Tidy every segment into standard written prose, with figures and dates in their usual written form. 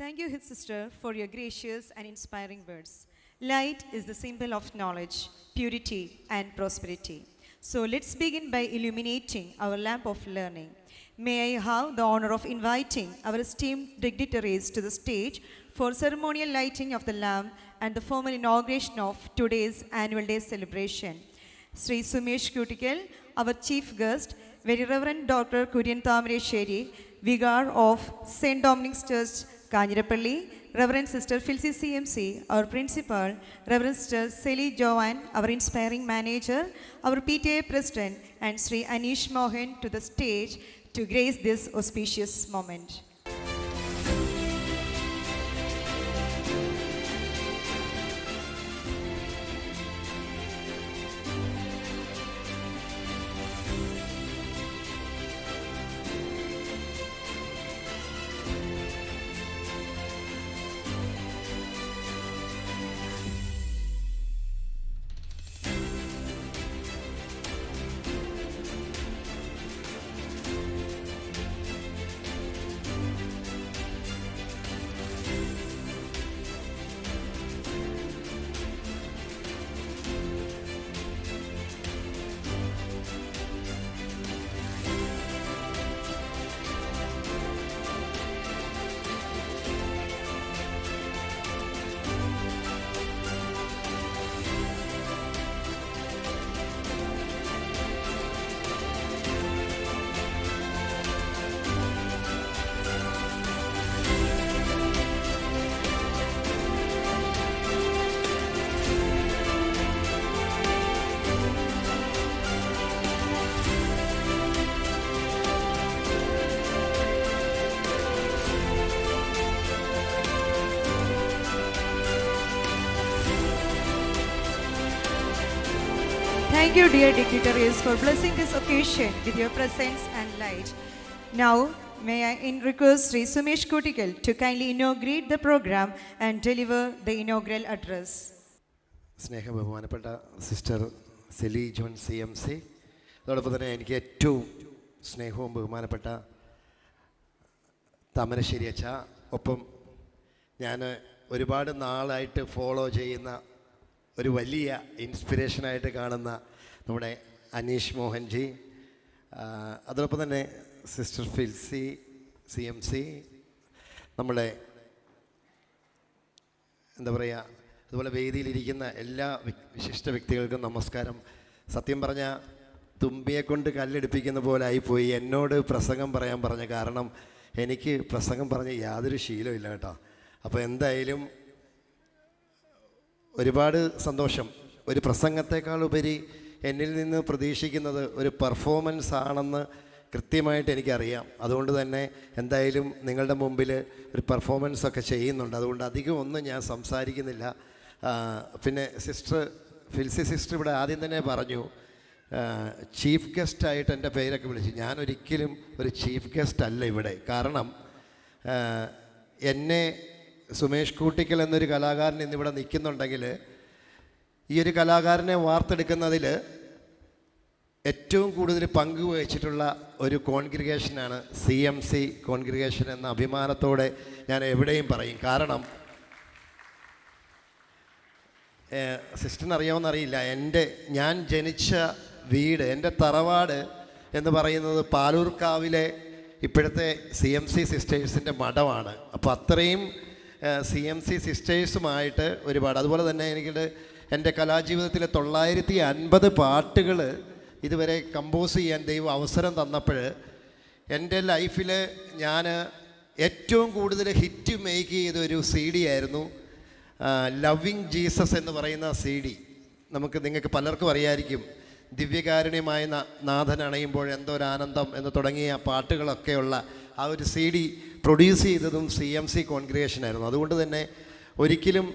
Thank you, his sister, for your gracious and inspiring words. Light is the symbol of knowledge, purity, and prosperity. So let's begin by illuminating our lamp of learning. May I have the honor of inviting our esteemed dignitaries to the stage for ceremonial lighting of the lamp and the formal inauguration of today's annual day celebration. Sri Sumesh Kutikal, our chief guest, Very Reverend Dr. Kurian Tamaresheri, Vicar of St. Dominic's Church, Kanjirapalli, Reverend Sister Filsi CMC, our principal, Reverend Sister Sally Joanne, our inspiring manager, our PTA president, and Sri Anish Mohan to the stage to grace this auspicious moment. Thank you, dear dignitaries, for blessing this occasion with your presence and light. Now, may I request Sri Sumesh Kutikal to kindly inaugurate the program and deliver the inaugural address. സ്നേഹ ബഹുമാനപ്പെട്ട sister silly John CMC, അതോടൊപ്പം തന്നെ എനിക്ക് ഏറ്റവും സ്നേഹവും ബഹുമാനപ്പെട്ട താമരശ്ശേരി അച്ഛ, ഒപ്പം ഞാൻ ഒരുപാട് നാളായിട്ട് ഫോളോ ചെയ്യുന്ന ഒരു വലിയ ഇൻസ്പിറേഷനായിട്ട് കാണുന്ന നമ്മുടെ അനീഷ് മോഹൻജി, അതോടൊപ്പം തന്നെ സിസ്റ്റർ ഫിൽസി CMC, നമ്മളെ എന്താ പറയുക, അതുപോലെ വേദിയിലിരിക്കുന്ന എല്ലാ വിശിഷ്ട വ്യക്തികൾക്കും നമസ്കാരം. സത്യം പറഞ്ഞാൽ തുമ്പിയെ കൊണ്ട് കല്ലെടുപ്പിക്കുന്ന പോലെ ആയിപ്പോയി എന്നോട് പ്രസംഗം പറയാൻ പറഞ്ഞ, കാരണം എനിക്ക് പ്രസംഗം പറഞ്ഞ് യാതൊരു ശീലമില്ല കേട്ടോ. അപ്പോൾ എന്തായാലും ഒരുപാട് സന്തോഷം. ഒരു പ്രസംഗത്തെക്കാൾ ഉപരി എന്നിൽ നിന്ന് പ്രതീക്ഷിക്കുന്നത് ഒരു പെർഫോമൻസ് ആണെന്ന് കൃത്യമായിട്ട് എനിക്കറിയാം. അതുകൊണ്ട് തന്നെ എന്തായാലും നിങ്ങളുടെ മുമ്പിൽ ഒരു പെർഫോമൻസൊക്കെ ചെയ്യുന്നുണ്ട്. അതുകൊണ്ട് അധികം ഒന്നും ഞാൻ സംസാരിക്കുന്നില്ല. പിന്നെ സിസ്റ്റർ ഫിൽസി സിസ്റ്റർ ഇവിടെ ആദ്യം തന്നെ പറഞ്ഞു, ചീഫ് ഗസ്റ്റായിട്ട് എൻ്റെ പേരൊക്കെ വിളിച്ചു. ഞാനൊരിക്കലും ഒരു ചീഫ് ഗസ്റ്റ് അല്ല ഇവിടെ. കാരണം എന്നെ സുമേഷ് കൂട്ടിക്കൽ എന്നൊരു കലാകാരൻ ഇന്നിവിടെ നിൽക്കുന്നുണ്ടെങ്കിൽ, ഈ ഒരു കലാകാരനെ വാർത്തെടുക്കുന്നതിൽ ഏറ്റവും കൂടുതൽ പങ്കുവഹിച്ചിട്ടുള്ള ഒരു കോൺഗ്രിഗേഷനാണ് CMC കോൺഗ്രിഗേഷൻ എന്ന അഭിമാനത്തോടെ ഞാൻ എവിടെയും പറയും. കാരണം സിസ്റ്ററിന് അറിയാമെന്നറിയില്ല, ഞാൻ ജനിച്ച വീട്, എൻ്റെ തറവാട് എന്ന് പറയുന്നത് പാലൂർക്കാവിലെ ഇപ്പോഴത്തെ CMC സിസ്റ്റേഴ്സിൻ്റെ മഠമാണ്. അപ്പോൾ അത്രയും CMC സിസ്റ്റേഴ്സുമായിട്ട് ഒരുപാട്, അതുപോലെ തന്നെ എൻ്റെ കലാജീവിതത്തിലെ 950 പാട്ടുകൾ ഇതുവരെ കമ്പോസ് ചെയ്യാൻ ദൈവം അവസരം തന്നപ്പോൾ എൻ്റെ ലൈഫിൽ ഞാൻ ഏറ്റവും കൂടുതൽ ഹിറ്റ് മേക്ക് ചെയ്തൊരു CD ആയിരുന്നു ലവിങ് ജീസസ് എന്ന് പറയുന്ന CD. നിങ്ങൾക്ക് പലർക്കും അറിയായിരിക്കും. ദിവ്യകാരുണ്യമായ നാഥൻ അണയുമ്പോൾ എന്തോരാനന്ദം എന്ന് തുടങ്ങിയ പാട്ടുകളൊക്കെയുള്ള ആ ഒരു CD പ്രൊഡ്യൂസ് ചെയ്തതും CMC കോൺഗ്രിഗേഷനായിരുന്നു. അതുകൊണ്ട് തന്നെ ഒരിക്കലും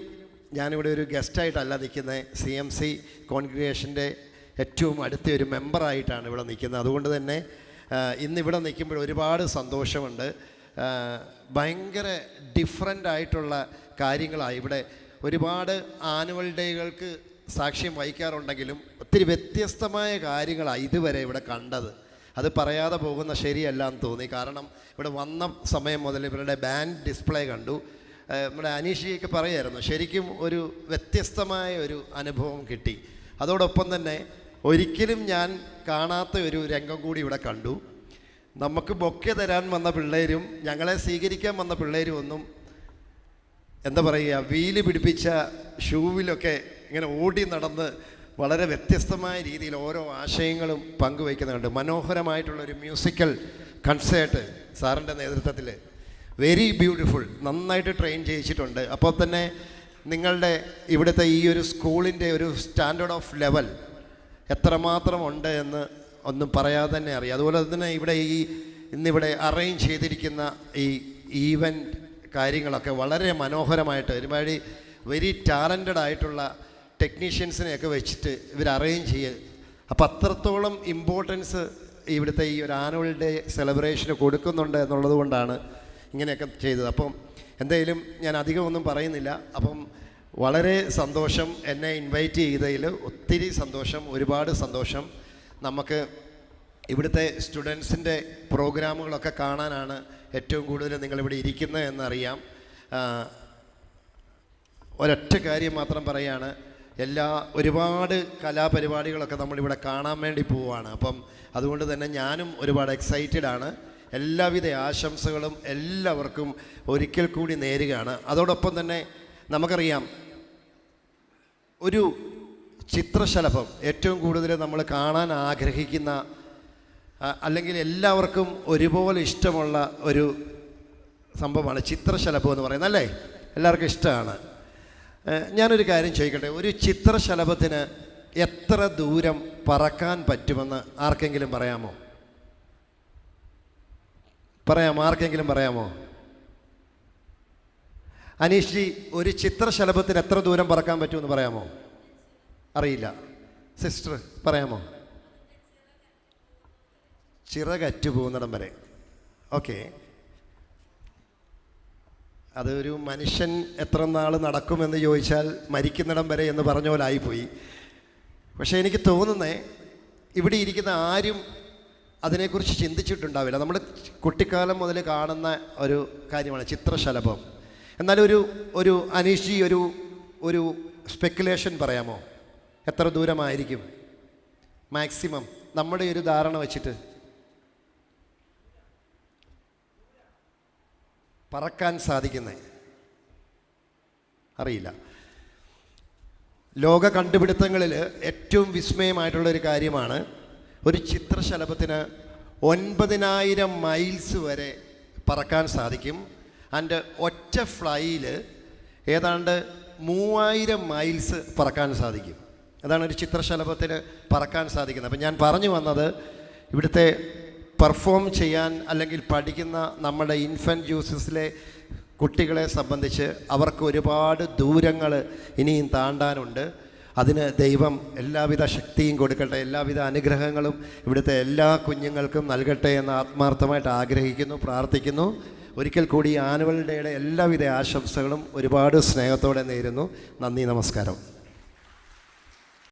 ഞാനിവിടെ ഒരു ഗസ്റ്റായിട്ടല്ല നിൽക്കുന്നത്, CMC കോൺഗ്രിഗേഷൻ്റെ ഏറ്റവും അടുത്ത ഒരു മെമ്പറായിട്ടാണ് ഇവിടെ നിൽക്കുന്നത്. അതുകൊണ്ട് തന്നെ ഇന്നിവിടെ നിൽക്കുമ്പോൾ ഒരുപാട് സന്തോഷമുണ്ട്. ഭയങ്കര ഡിഫറൻ്റ് ആയിട്ടുള്ള കാര്യങ്ങളാണ് ഇവിടെ. ഒരുപാട് ആനുവൽ ഡേകൾക്ക് സാക്ഷ്യം വഹിക്കാറുണ്ടെങ്കിലും ഒത്തിരി വ്യത്യസ്തമായ കാര്യങ്ങളാണ് ഇതുവരെ ഇവിടെ കണ്ടത്. അത് പറയാതെ പോകുന്ന ശരിയല്ല എന്ന് തോന്നി. കാരണം ഇവിടെ വന്ന സമയം മുതൽ ഇവരുടെ ബാൻഡ് ഡിസ്പ്ലേ കണ്ടു. നമ്മുടെ അനീഷിയൊക്കെ പറയായിരുന്നു, ശരിക്കും ഒരു വ്യത്യസ്തമായ ഒരു അനുഭവം കിട്ടി. അതോടൊപ്പം തന്നെ ഒരിക്കലും ഞാൻ കാണാത്ത ഒരു രംഗം കൂടി ഇവിടെ കണ്ടു. നമുക്ക് ബൊക്കെ തരാൻ വന്ന പിള്ളേരും ഞങ്ങളെ സ്വീകരിക്കാൻ വന്ന പിള്ളേരും ഒന്നും എന്താ പറയുക, വീല് പിടിപ്പിച്ച ഷൂവിലൊക്കെ ഇങ്ങനെ ഓടി നടന്ന് വളരെ വ്യത്യസ്തമായ രീതിയിൽ ഓരോ ആശയങ്ങളും പങ്കുവയ്ക്കുന്നുണ്ട്. മനോഹരമായിട്ടുള്ളൊരു മ്യൂസിക്കൽ കൺസേർട്ട് സാറിൻ്റെ നേതൃത്വത്തിൽ, വെരി ബ്യൂട്ടിഫുൾ, നന്നായിട്ട് ട്രെയിൻ ചെയ്യിച്ചിട്ടുണ്ട്. അപ്പോൾ തന്നെ നിങ്ങളുടെ ഇവിടുത്തെ ഈ ഒരു സ്കൂളിൻ്റെ ഒരു സ്റ്റാൻഡേർഡ് ഓഫ് ലെവൽ എത്രമാത്രം ഉണ്ട് എന്ന് ഒന്നും പറയാതെ തന്നെ അറിയാം. അതുപോലെ തന്നെ ഇവിടെ ഇന്നിവിടെ അറേഞ്ച് ചെയ്തിരിക്കുന്ന ഈ ഈവൻറ്റ് കാര്യങ്ങളൊക്കെ വളരെ മനോഹരമായിട്ട് ഒരുപാട് വെരി ടാലൻറ്റഡ് ആയിട്ടുള്ള ടെക്നീഷ്യൻസിനെയൊക്കെ വെച്ചിട്ട് ഇവർ അറേഞ്ച് ചെയ്യുക. അപ്പോൾ അത്രത്തോളം ഇമ്പോർട്ടൻസ് ഇവിടുത്തെ ഈ ഒരു ആനുവൽ ഡേ സെലിബ്രേഷന് കൊടുക്കുന്നുണ്ട് എന്നുള്ളത് കൊണ്ടാണ് ഇങ്ങനെയൊക്കെ ചെയ്തത്. അപ്പം എന്തായാലും ഞാൻ അധികം ഒന്നും പറയുന്നില്ല. അപ്പം വളരെ സന്തോഷം, എന്നെ ഇൻവൈറ്റ് ചെയ്തതിൽ ഒത്തിരി സന്തോഷം, ഒരുപാട് സന്തോഷം. നമുക്ക് ഇവിടുത്തെ സ്റ്റുഡൻസിൻ്റെ പ്രോഗ്രാമുകളൊക്കെ കാണാനാണ് ഏറ്റവും കൂടുതൽ നിങ്ങളിവിടെ ഇരിക്കുന്നത് എന്നറിയാം. ഒരൊറ്റ കാര്യം മാത്രം പറയുകയാണ്, ഒരുപാട് കലാപരിപാടികളൊക്കെ നമ്മളിവിടെ കാണാൻ വേണ്ടി പോവുകയാണ്. അപ്പം അതുകൊണ്ട് തന്നെ ഞാനും ഒരുപാട് എക്സൈറ്റഡ് ആണ്. എല്ലാവിധ ആശംസകളും എല്ലാവർക്കും ഒരിക്കൽ കൂടി നേരുകയാണ്. അതോടൊപ്പം തന്നെ നമുക്കറിയാം, ഒരു ചിത്രശലഭം ഏറ്റവും കൂടുതൽ നമ്മൾ കാണാൻ ആഗ്രഹിക്കുന്ന, അല്ലെങ്കിൽ എല്ലാവർക്കും ഒരുപോലെ ഇഷ്ടമുള്ള ഒരു സംഭവമാണ് ചിത്രശലഭം എന്ന് പറയുന്നത്, അല്ലേ? എല്ലാവർക്കും ഇഷ്ടമാണ്. ഞാനൊരു കാര്യം ചോദിക്കട്ടെ, ഒരു ചിത്രശലഭത്തിന് എത്ര ദൂരം പറക്കാൻ പറ്റുമെന്ന് ആർക്കെങ്കിലും പറയാമോ? ആർക്കെങ്കിലും പറയാമോ? അനീഷ്ജി, ഒരു ചിത്രശലഭത്തിന് എത്ര ദൂരം പറക്കാൻ പറ്റുമെന്ന് പറയാമോ? അറിയില്ല. സിസ്റ്റർ പറയാമോ? ചിറകറ്റു പോകുന്നിടം വരെ. ഓക്കെ, അതൊരു മനുഷ്യൻ എത്ര നാൾ നടക്കുമെന്ന് ചോദിച്ചാൽ മരിക്കുന്നിടം വരെ എന്ന് പറഞ്ഞ പോലെ ആയിപ്പോയി. പക്ഷേ എനിക്ക് തോന്നുന്നേ, ഇവിടെ ഇരിക്കുന്ന ആരും അതിനെക്കുറിച്ച് ചിന്തിച്ചിട്ടുണ്ടാവില്ല. നമ്മൾ കുട്ടിക്കാലം മുതൽ കാണുന്ന ഒരു കാര്യമാണ് ചിത്രശലഭം. എന്നാലും ഒരു അനീഷി ഒരു സ്പെക്കുലേഷൻ പറയാമോ? എത്ര ദൂരമായിരിക്കും മാക്സിമം നമ്മുടെ ഒരു ധാരണ വെച്ചിട്ട് പറക്കാൻ സാധിക്കുന്നത്? അറിയില്ല. ലോക കണ്ടുപിടുത്തങ്ങളിൽ ഏറ്റവും വിസ്മയമായിട്ടുള്ളൊരു കാര്യമാണ്, ഒരു ചിത്രശലഭത്തിന് 9,000 മൈൽസ് വരെ പറക്കാൻ സാധിക്കും. ആൻഡ് ഒറ്റ ഫ്ലൈയിൽ ഏതാണ്ട് 3,000 മൈൽസ് പറക്കാൻ സാധിക്കും. അതാണ് ഒരു ചിത്രശലഭത്തിന് പറക്കാൻ സാധിക്കുന്നത്. അപ്പം ഞാൻ പറഞ്ഞു വന്നത്, ഇവിടുത്തെ പെർഫോം ചെയ്യാൻ അല്ലെങ്കിൽ പഠിക്കുന്ന നമ്മുടെ ഇൻഫൻറ്റ് ജ്യൂസസിലെ കുട്ടികളെ സംബന്ധിച്ച് അവർക്ക് ഒരുപാട് ദൂരങ്ങൾ ഇനിയും താണ്ടാനുണ്ട്. അതിന് ദൈവം എല്ലാവിധ ശക്തിയും കൊടുക്കട്ടെ, എല്ലാവിധ അനുഗ്രഹങ്ങളും ഇവിടുത്തെ എല്ലാ കുഞ്ഞുങ്ങൾക്കും നൽകട്ടെ എന്ന് ആത്മാർത്ഥമായിട്ട് ആഗ്രഹിക്കുന്നു, പ്രാർത്ഥിക്കുന്നു. ഒരിക്കൽ കൂടി ആനുവൽ ഡേയുടെ എല്ലാവിധ ആശംസകളും ഒരുപാട് സ്നേഹത്തോടെ നേരുന്നു. നന്ദി, നമസ്കാരം.